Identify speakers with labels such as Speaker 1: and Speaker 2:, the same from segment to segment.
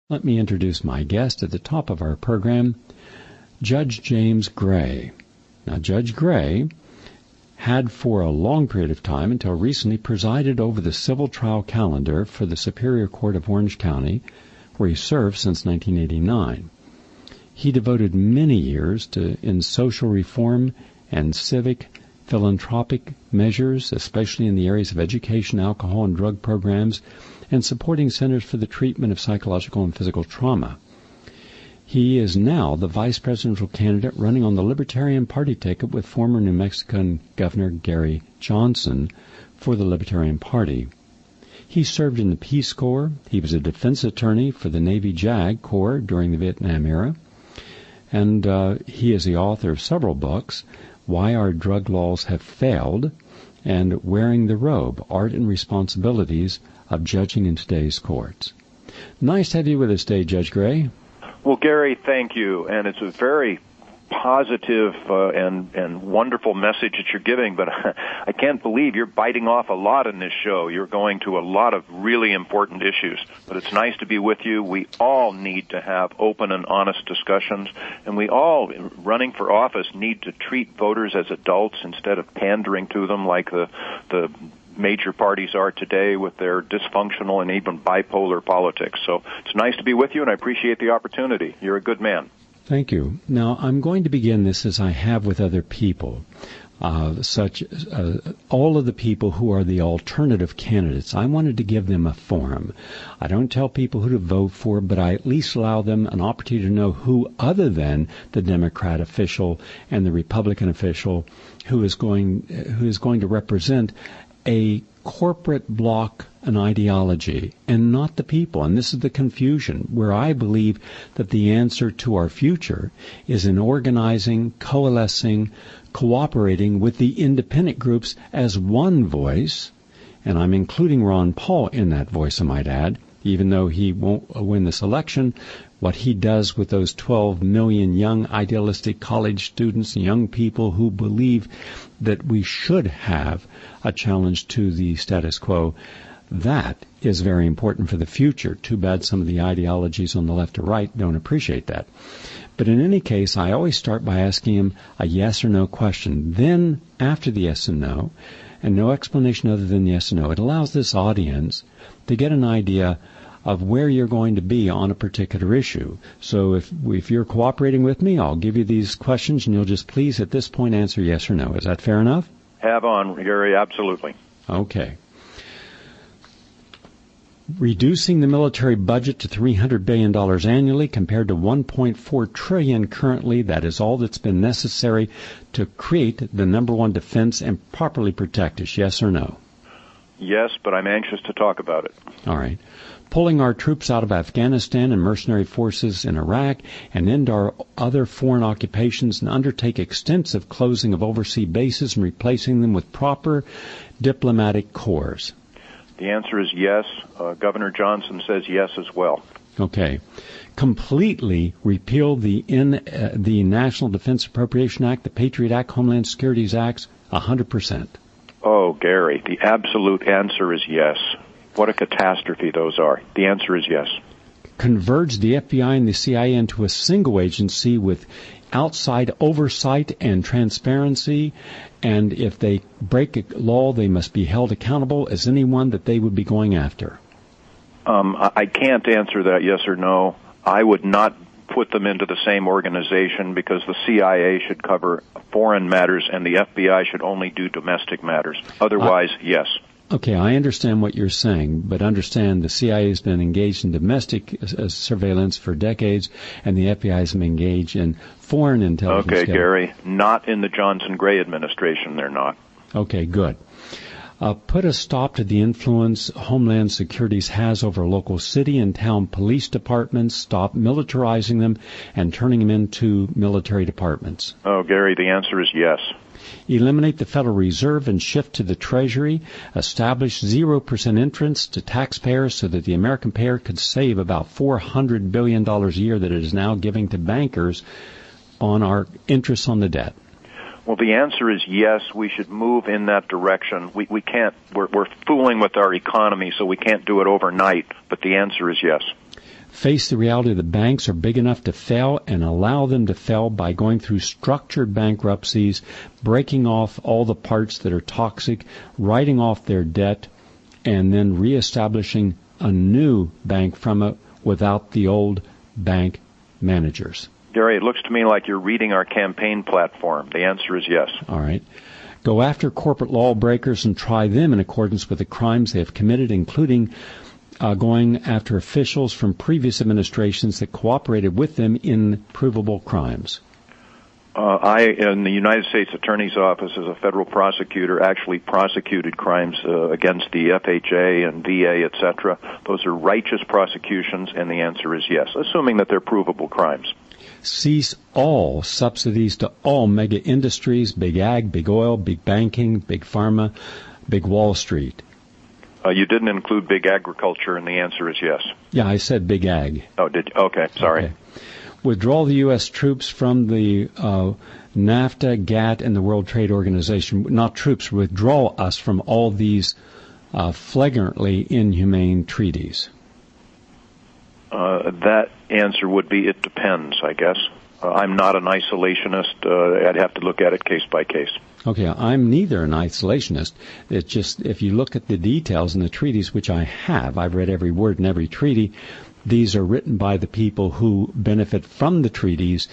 Speaker 1: Let me introduce my guest at the top of our program, Judge James Gray. Now, Judge Gray had for a long period of time, until recently, presided over the civil trial calendar for the Superior Court of Orange County, where he served since 1989. He devoted many years in social reform and civic philanthropic measures, especially in the areas of education, alcohol, and drug programs, and supporting centers for the treatment of psychological and physical trauma. He is now the vice presidential candidate running on the Libertarian Party ticket with former New Mexican Governor Gary Johnson for the Libertarian Party. He served in the Peace Corps. He was a defense attorney for the Navy JAG Corps during the Vietnam era. And he is the author of several books, Why Our Drug Laws Have Failed, and Wearing the Robe, Art and Responsibilities of Judging in Today's Courts. Nice to have you with us today, Judge Gray.
Speaker 2: Well, Gary, thank you, and it's a very positive and wonderful message that you're giving, but I can't believe you're biting off a lot in this show. You're going to a lot of really important issues, but it's nice to be with you. We all need to have open and honest discussions, and we all, running for office, need to treat voters as adults instead of pandering to them like the major parties are today with their dysfunctional and even bipolar politics. So it's nice to be with you, and I appreciate the opportunity. You're a good man.
Speaker 1: Thank you. Now, I'm going to begin this as I have with other people, all of the people who are the alternative candidates. I wanted to give them a forum. I don't tell people who to vote for, but I at least allow them an opportunity to know who, other than the Democrat official and the Republican official, who is going to represent a corporate bloc, an ideology, and not the people. And this is the confusion, where I believe that the answer to our future is in organizing, coalescing, cooperating with the independent groups as one voice, and I'm including Ron Paul in that voice, I might add, even though he won't win this election. What he does with those 12 million young idealistic college students and young people who believe that we should have a challenge to the status quo, that is very important for the future. Too bad some of the ideologies on the left or right don't appreciate that. But in any case, I always start by asking him a yes or no question. Then, after the yes and no explanation other than yes and no, it allows this audience to get an idea of where you're going to be on a particular issue. So if you're cooperating with me, I'll give you these questions, and you'll just please at this point answer yes or no. Is that fair enough?
Speaker 2: Have on, Gary, absolutely.
Speaker 1: Okay. Reducing the military budget to $300 billion annually compared to $1.4 trillion currently, that is all that's been necessary to create the number one defense and properly protect us. Yes or no?
Speaker 2: Yes, but I'm anxious to talk about it.
Speaker 1: All right. Pulling our troops out of Afghanistan and mercenary forces in Iraq and end our other foreign occupations and undertake extensive closing of overseas bases and replacing them with proper diplomatic corps.
Speaker 2: The answer is yes. Governor Johnson says yes as well.
Speaker 1: Okay. Completely repeal the National Defense Appropriation Act, the Patriot Act, Homeland Securities Acts, 100%.
Speaker 2: Oh, Gary, the absolute answer is yes. What a catastrophe those are. The answer is yes.
Speaker 1: Converge the FBI and the CIA into a single agency with outside oversight and transparency, and if they break a law, they must be held accountable as anyone that they would be going after.
Speaker 2: I can't answer that yes or no. I would not put them into the same organization because the CIA should cover foreign matters and the FBI should only do domestic matters. Otherwise, yes.
Speaker 1: Okay, I understand what you're saying, but understand the CIA has been engaged in domestic surveillance for decades, and the FBI has been engaged in foreign intelligence.
Speaker 2: Okay, Gary, not in the Johnson-Gray administration, they're not.
Speaker 1: Okay, good. Put a stop to the influence Homeland Security has over local city and town police departments, stop militarizing them, and turning them into military departments.
Speaker 2: Oh, Gary, the answer is yes.
Speaker 1: Eliminate the Federal Reserve and shift to the Treasury. Establish 0% interest to taxpayers so that the American payer could save about $400 billion a year that it is now giving to bankers on our interest on the debt.
Speaker 2: Well, the answer is yes. We should move in that direction. We can't. We're fooling with our economy, so we can't do it overnight. But the answer is yes.
Speaker 1: face the reality that banks are big enough to fail and allow them to fail by going through structured bankruptcies, breaking off all the parts that are toxic, writing off their debt, and then reestablishing a new bank from it without the old bank managers?
Speaker 2: Gary, it looks to me like you're reading our campaign platform. The answer is yes.
Speaker 1: All right. Go after corporate lawbreakers and try them in accordance with the crimes they have committed, including going after officials from previous administrations that cooperated with them in provable crimes.
Speaker 2: I, in the United States Attorney's Office as a federal prosecutor, actually prosecuted crimes against the FHA and VA, etc. Those are righteous prosecutions, and the answer is yes, assuming that they're provable crimes.
Speaker 1: Cease all subsidies to all mega industries, big ag, big oil, big banking, big pharma, big Wall Street.
Speaker 2: You didn't include big agriculture, and the answer is yes.
Speaker 1: Yeah, I said big ag.
Speaker 2: Oh, did you? Okay, sorry.
Speaker 1: Okay. Withdraw the U.S. troops from the NAFTA, GATT, and the World Trade Organization. Not troops, withdraw us from all these flagrantly inhumane treaties.
Speaker 2: That answer would be it depends, I guess. I'm not an isolationist. I'd have to look at it case by case.
Speaker 1: Okay, I'm neither an isolationist. It's just, if you look at the details in the treaties, which I've read every word in every treaty. These are written by the people who benefit from the treaties,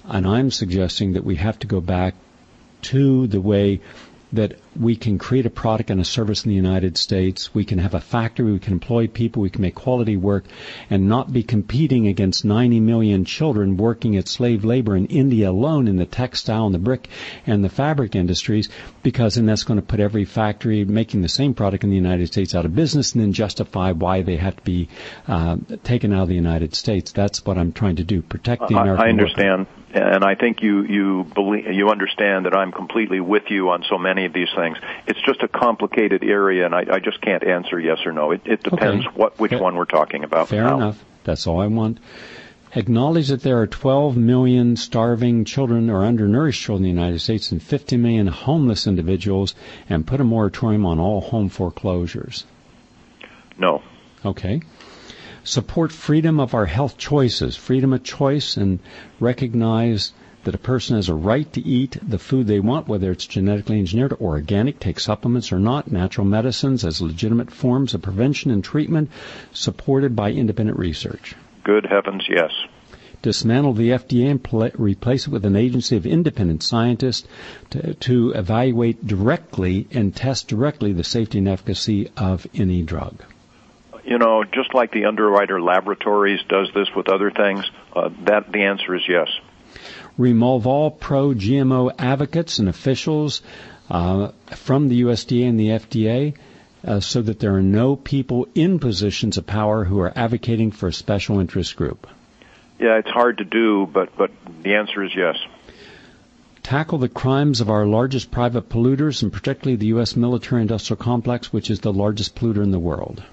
Speaker 1: and I'm suggesting that we have to go back to the way that we can create a product and a service in the United States. We can have a factory, we can employ people, we can make quality work, and not be competing against 90 million children working at slave labor in India alone in the textile and the brick and the fabric industries, because then that's going to put every factory making the same product in the United States out of business and then justify why they have to be taken out of the United States. That's what I'm trying to do, protect the American
Speaker 2: I understand.
Speaker 1: worker.
Speaker 2: And I think you understand that I'm completely with you on so many of these things. It's just a complicated area, and I just can't answer yes or no. It depends which one we're talking about.
Speaker 1: Fair enough. That's all I want. Acknowledge that there are 12 million starving children or undernourished children in the United States and 50 million homeless individuals, and put a moratorium on all home foreclosures.
Speaker 2: No.
Speaker 1: Okay. Support freedom of our health choices, freedom of choice, and recognize that a person has a right to eat the food they want, whether it's genetically engineered or organic, take supplements or not, natural medicines as legitimate forms of prevention and treatment supported by independent research.
Speaker 2: Good heavens, yes.
Speaker 1: Dismantle the FDA and replace it with an agency of independent scientists to evaluate directly and test directly the safety and efficacy of any drug.
Speaker 2: You know, just like the Underwriter Laboratories does this with other things, the answer is yes.
Speaker 1: Remove all pro-GMO advocates and officials from the USDA and the FDA so that there are no people in positions of power who are advocating for a special interest group.
Speaker 2: Yeah, it's hard to do, but the answer is yes.
Speaker 1: Tackle the crimes of our largest private polluters, and particularly the U.S. military-industrial complex, which is the largest polluter in the world.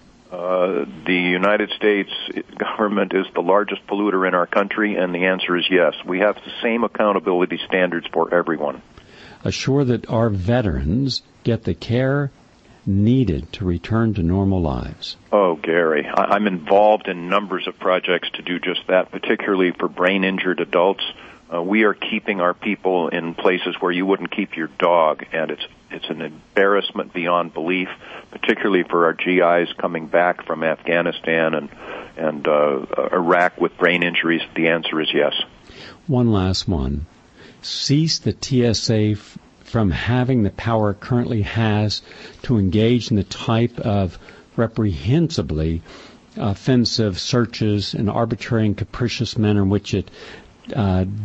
Speaker 2: The United States government is the largest polluter in our country, and the answer is yes. We have the same accountability standards for everyone.
Speaker 1: Assure that our veterans get the care needed to return to normal lives.
Speaker 2: Oh, Gary, I'm involved in numbers of projects to do just that, particularly for brain-injured adults. We are keeping our people in places where you wouldn't keep your dog, and it's an embarrassment beyond belief, particularly for our GIs coming back from Afghanistan and Iraq with brain injuries. The answer is yes.
Speaker 1: One last one. Cease the TSA from having the power it currently has to engage in the type of reprehensibly offensive searches in arbitrary and capricious manner in which it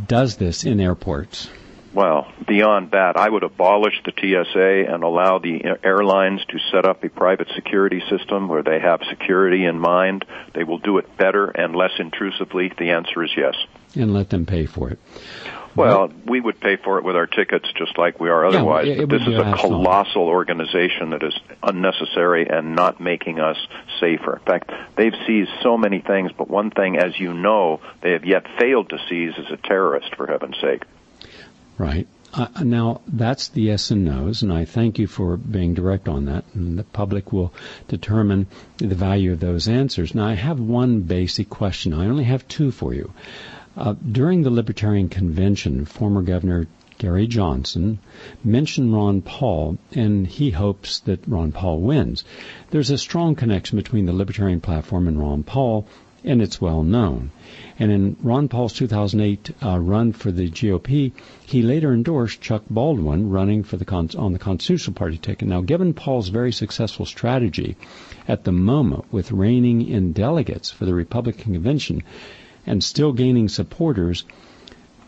Speaker 1: does this in airports.
Speaker 2: Well, beyond that, I would abolish the TSA and allow the airlines to set up a private security system where they have security in mind. They will do it better and less intrusively. The answer is yes.
Speaker 1: And let them pay for it.
Speaker 2: Well, we would pay for it with our tickets just like we are otherwise.
Speaker 1: Yeah,
Speaker 2: but this is a colossal organization that is unnecessary and not making us safer. In fact, they've seized so many things, but one thing, as you know, they have yet failed to seize is a terrorist, for heaven's sake.
Speaker 1: Right. Now, that's the yes and no's, and I thank you for being direct on that, and the public will determine the value of those answers. Now, I have one basic question. I only have two for you. During the Libertarian Convention, former Governor Gary Johnson mentioned Ron Paul, and he hopes that Ron Paul wins. There's a strong connection between the Libertarian platform and Ron Paul, and it's well known. And in Ron Paul's 2008 run for the GOP, he later endorsed Chuck Baldwin running for on the Constitutional Party ticket. Now, given Paul's very successful strategy at the moment with reigning in delegates for the Republican Convention and still gaining supporters,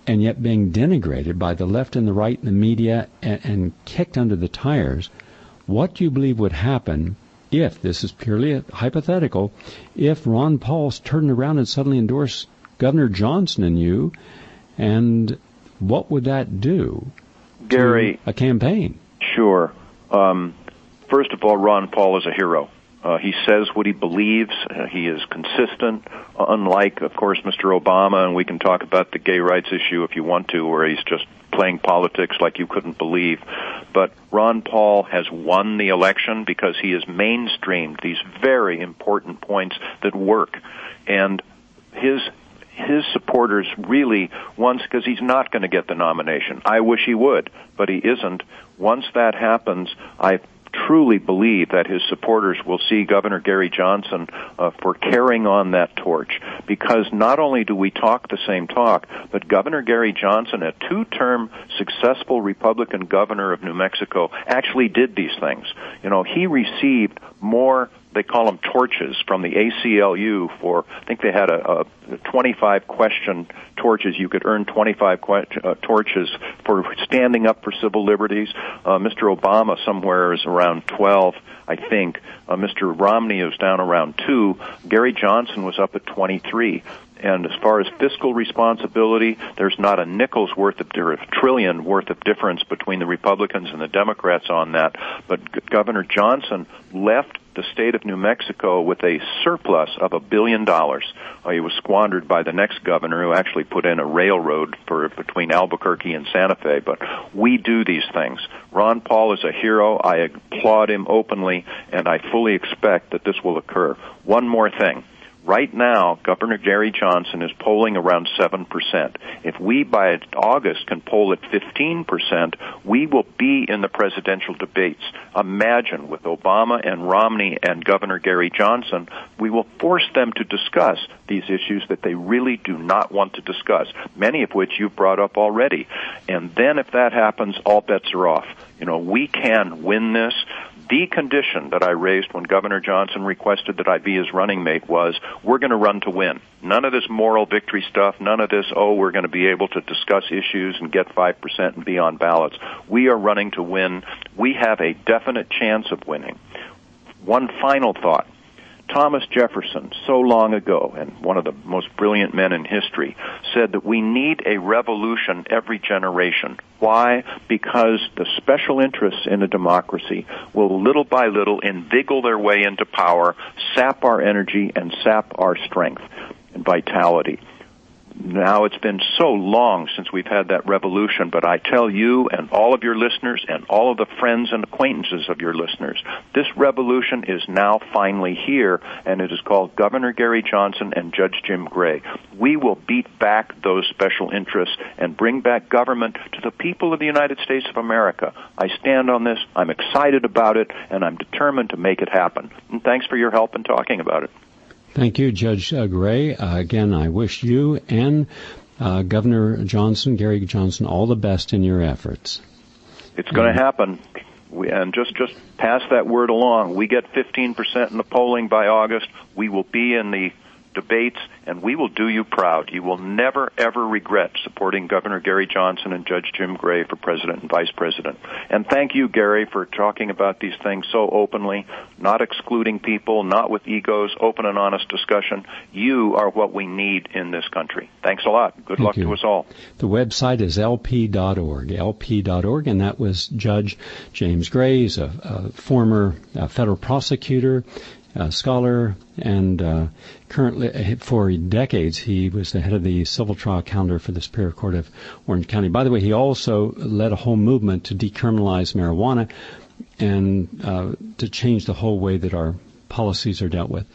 Speaker 1: and yet being denigrated by the left and the right and the media and kicked under the tires, what do you believe would happen if, this is purely hypothetical, if Ron Paul's turned around and suddenly endorsed Governor Johnson and you, and what would that do
Speaker 2: Gary,
Speaker 1: to a campaign?
Speaker 2: Sure. First of all, Ron Paul is a hero. He says what he believes. He is consistent, unlike, of course, Mr. Obama, and we can talk about the gay rights issue if you want to, where he's just playing politics like you couldn't believe. But Ron Paul has won the election because he has mainstreamed these very important points that work. And his supporters really, because he's not going to get the nomination. I wish he would, but he isn't. Once that happens, I truly believe that his supporters will see Governor Gary Johnson for carrying on that torch, because not only do we talk the same talk, but Governor Gary Johnson, a two-term successful Republican governor of New Mexico, actually did these things. You know, he received more, they call them torches, from the ACLU for, I think they had a 25-question torches. You could earn 25 torches for standing up for civil liberties. Mr. Obama somewhere is around 12, I think. Mr. Romney is down around 2. Gary Johnson was up at 23. And as far as fiscal responsibility, there's not a nickel's worth of, or a trillion worth of difference between the Republicans and the Democrats on that. But Governor Johnson left the state of New Mexico with a surplus of $1 billion. He was squandered by the next governor, who actually put in a railroad between Albuquerque and Santa Fe. But we do these things. Ron Paul is a hero. I applaud him openly, and I fully expect that this will occur. One more thing. Right now, Governor Gary Johnson is polling around 7%. If we, by August, can poll at 15%, we will be in the presidential debates. Imagine, with Obama and Romney and Governor Gary Johnson, we will force them to discuss these issues that they really do not want to discuss, many of which you've brought up already. And then if that happens, all bets are off. You know, we can win this. The condition that I raised when Governor Johnson requested that I be his running mate was, we're going to run to win. None of this moral victory stuff, none of this, we're going to be able to discuss issues and get 5% and be on ballots. We are running to win. We have a definite chance of winning. One final thought. Thomas Jefferson, so long ago, and one of the most brilliant men in history, said that we need a revolution every generation. Why? Because the special interests in a democracy will little by little inveigle their way into power, sap our energy, and sap our strength and vitality. Now, it's been so long since we've had that revolution, but I tell you and all of your listeners and all of the friends and acquaintances of your listeners, this revolution is now finally here, and it is called Governor Gary Johnson and Judge Jim Gray. We will beat back those special interests and bring back government to the people of the United States of America. I stand on this, I'm excited about it, and I'm determined to make it happen. And thanks for your help in talking about it.
Speaker 1: Thank you, Judge Gray. Again, I wish you and Governor Johnson, Gary Johnson, all the best in your efforts.
Speaker 2: It's going to happen. And just pass that word along. We get 15% in the polling by August. We will be in the debates, and we will do you proud. You will never, ever regret supporting Governor Gary Johnson and Judge Jim Gray for president and vice president. And thank you, Gary, for talking about these things so openly, not excluding people, not with egos, open and honest discussion. You are what we need in this country. Thanks a lot. Good luck to us all.
Speaker 1: The website is lp.org, lp.org, and that was Judge James Gray. He's a former federal prosecutor. scholar, and currently, for decades, he was the head of the civil trial calendar for the Superior Court of Orange County. By the way, he also led a whole movement to decriminalize marijuana and to change the whole way that our policies are dealt with.